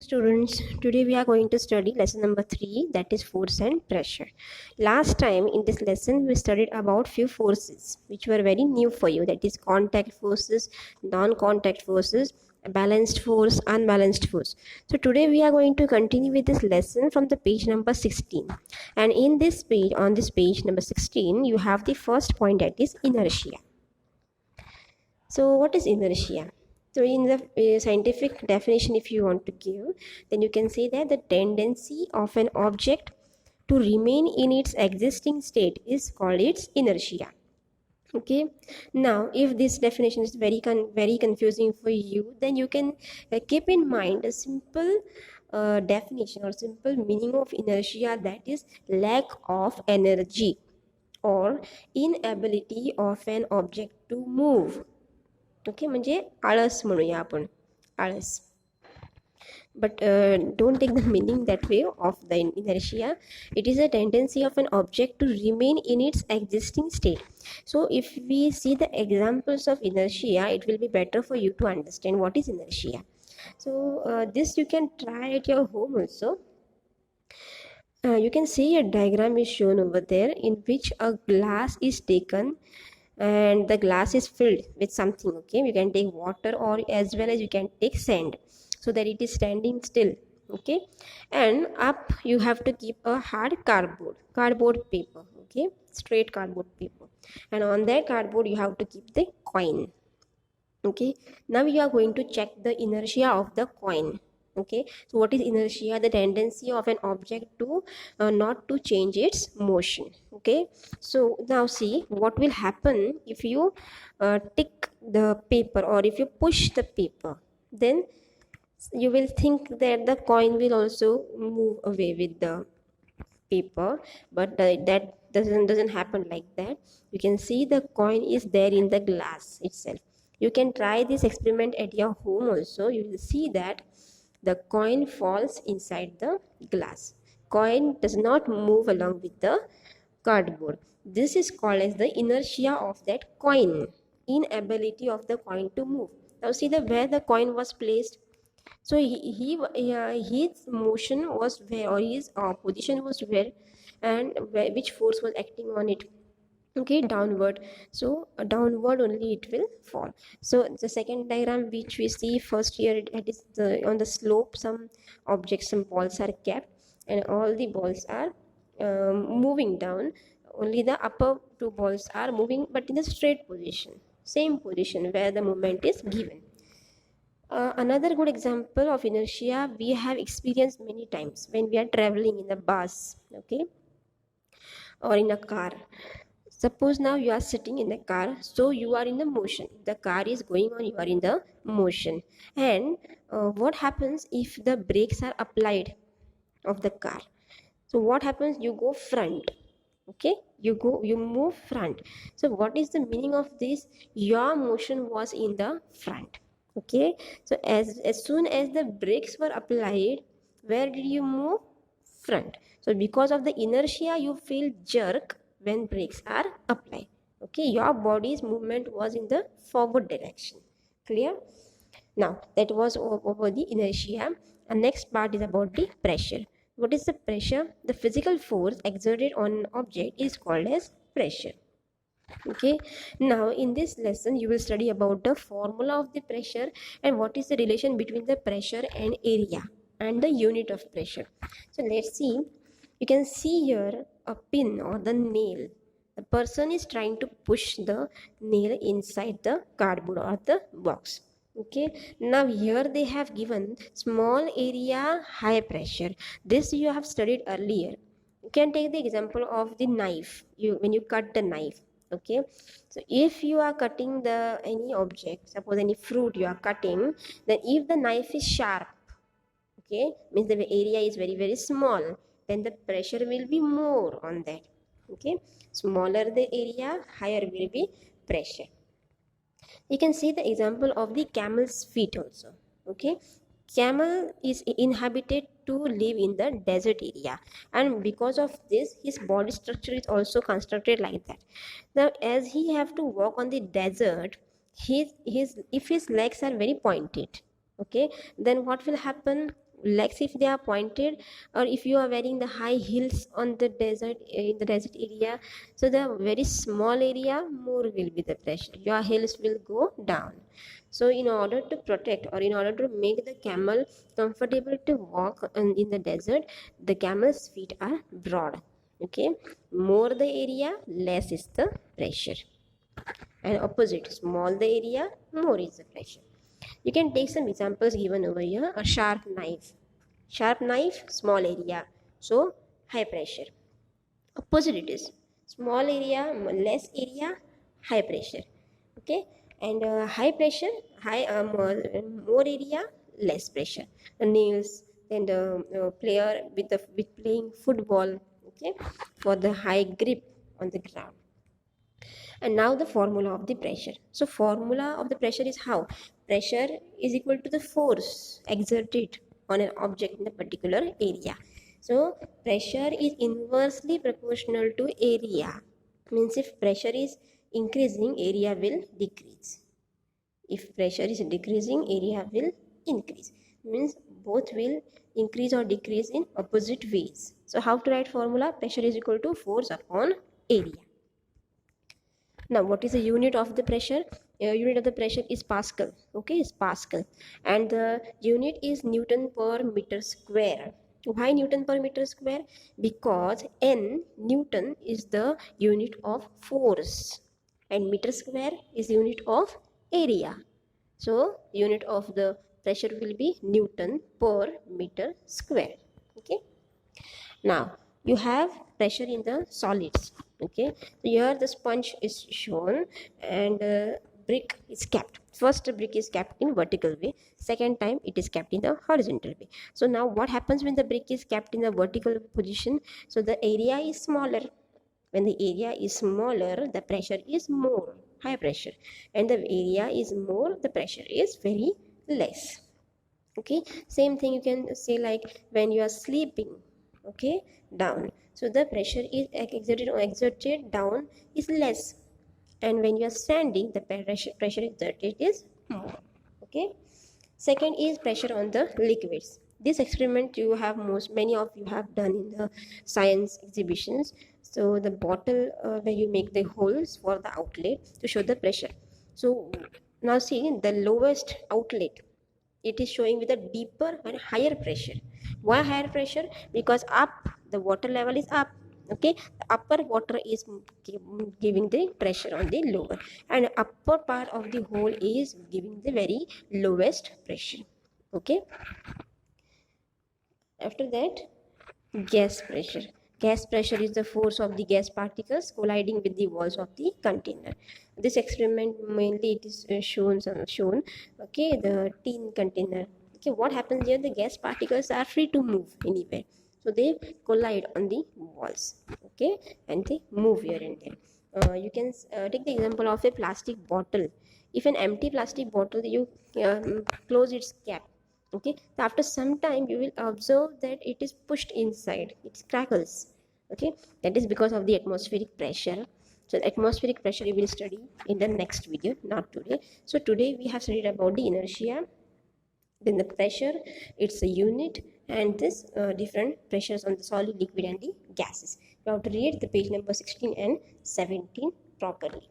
Students, today we are going to study lesson number 3, that is force and pressure. Last time in this lesson we studied about few forces which were very new for you, that is contact forces, non-contact forces, balanced force, unbalanced force. So today we are going to continue with this lesson from the page number 16. And in this page, on this page number 16, you have the first point, that is inertia. So, what is inertia? So, in the scientific definition, if you want to give, then you can say that the tendency of an object to remain in its existing state is called its inertia. Okay. Now, if this definition is very confusing for you, then you can keep in mind a simple definition or simple meaning of inertia, that is lack of energy or inability of an object to move. Okay म्हणजे आळस म्हणूया आपण आळस but don't take the meaning that way of the inertia. It is a tendency of an object to remain in its existing state. So if we see the examples of inertia, it will be better for you to understand what is inertia. So this you can try at your home also. You can see a diagram is shown over there in which a glass is taken and the glass is filled with something. Okay, you can take water or as well as you can take sand so that it is standing still. Okay, and up you have to keep a hard cardboard paper. Okay, straight cardboard paper, and on that cardboard you have to keep the coin. Okay, now you are going to check the inertia of the coin. Okay, so what is inertia? The tendency of an object to not to change its motion. Okay, so now see what will happen if you tick the paper or if you push the paper, then you will think that the coin will also move away with the paper, but that doesn't happen like that. You can see the coin is there in the glass itself. You can try this experiment at your home also. You will see that the coin falls inside the glass. Coin does not move along with the cardboard. This is called as the inertia of that coin, inability of the coin to move. Now see the where the coin was placed. So his motion was where, or his position was where, and which force was acting on it. Okay, downward. So downward only it will fall. So the second diagram which we see first here, it is on the slope. Some objects, some balls are kept, and all the balls are moving down. Only the upper two balls are moving, but in the straight position, same position where the movement is given. Another good example of inertia we have experienced many times when we are traveling in a bus, okay, or in a car. Suppose now you are sitting in a car, so you are in the motion. The car is going on, you are in the motion. And what happens if the brakes are applied of the car? So what happens? You go front. Okay, you move front. So what is the meaning of this? Your motion was in the front. Okay, so as soon as the brakes were applied, where did you move? Front. So because of the inertia, you feel jerk when brakes are applied. Okay, your body's movement was in the forward direction. Clear? Now that was over the inertia, and next part is about the pressure. What is the pressure? The physical force exerted on an object is called as pressure. Okay, now in this lesson you will study about the formula of the pressure and what is the relation between the pressure and area and the unit of pressure. So let's see. You can see here a pin or the nail. The person is trying to push the nail inside the cardboard or the box. Okay, now here they have given small area, high pressure. This you have studied earlier. You can take the example of the knife. When you cut the knife, okay, so if you are cutting the any object, suppose any fruit you are cutting, then if the knife is sharp, okay, means the area is very small, then the pressure will be more on that. Okay, smaller the area, higher will be pressure. You can see the example of the camel's feet also. Okay, camel is inhabited to live in the desert area, and because of this his body structure is also constructed like that. Now as he have to walk on the desert, his if his legs are very pointed, okay, then what will happen? legs if they are pointed, or if you are wearing the high heels on the desert, in the desert area, so the very small area more will be the pressure, your heels will go down. So in order to protect, or in order to make the camel comfortable to walk in the desert, the camel's feet are broad. Okay, more the area, less is the pressure, and opposite, small the area, more is the pressure. You can take some examples given over here. A sharp knife. Sharp knife, small area, so high pressure. Opposite it is small area, less area, high pressure. Okay, and high pressure, high more area, less pressure. The nails, then the player with playing football. Okay, for the high grip on the ground. And now the formula of the pressure. So formula of the pressure is how? Pressure is equal to the force exerted on an object in a particular area. So pressure is inversely proportional to area. Means if pressure is increasing, area will decrease. If pressure is decreasing, area will increase. Means both will increase or decrease in opposite ways. So how to write formula? Pressure is equal to force upon area. Now what is the unit of the pressure? Unit of the pressure is Pascal. Okay, is Pascal, and the unit is Newton per meter square. Why Newton per meter square? Because n, Newton, is the unit of force, and meter square is unit of area. So unit of the pressure will be Newton per meter square. Okay, now you have pressure in the solids. Okay, here the sponge is shown, and brick is kept. First brick is kept in vertical way, second time it is kept in the horizontal way. So now what happens when the brick is kept in the vertical position? So the area is smaller. When the area is smaller, the pressure is more, high pressure, and the area is more, the pressure is very less. Okay, same thing you can say like when you are sleeping. Okay, down, so the pressure is exerted down is less, and when you are standing, the pressure exerted is more. Okay, second is pressure on the liquids. This experiment you have, most many of you have done in the science exhibitions. So the bottle, where you make the holes for the outlet to show the pressure. So now see the lowest outlet, it is showing with a deeper and higher pressure. Why higher pressure? Because up, the water level is up. Okay, the upper water is giving the pressure on the lower, and upper part of the hole is giving the very lowest pressure. Okay, after that, gas pressure. Gas pressure is the force of the gas particles colliding with the walls of the container. This experiment mainly it is shown. Okay, the tin container. Okay, what happens here? The gas particles are free to move anywhere, so they collide on the walls. Okay, and they move here and there. You can take the example of a plastic bottle. If an empty plastic bottle, you close its cap. Okay, so after some time you will observe that it is pushed inside, it crackles. Okay, that is because of the atmospheric pressure. So the atmospheric pressure we will study in the next video, not today. So today we have studied about the inertia, then the pressure, it's a unit, and this different pressures on the solid, liquid, and the gases. You have to read the page number 16 and 17 properly.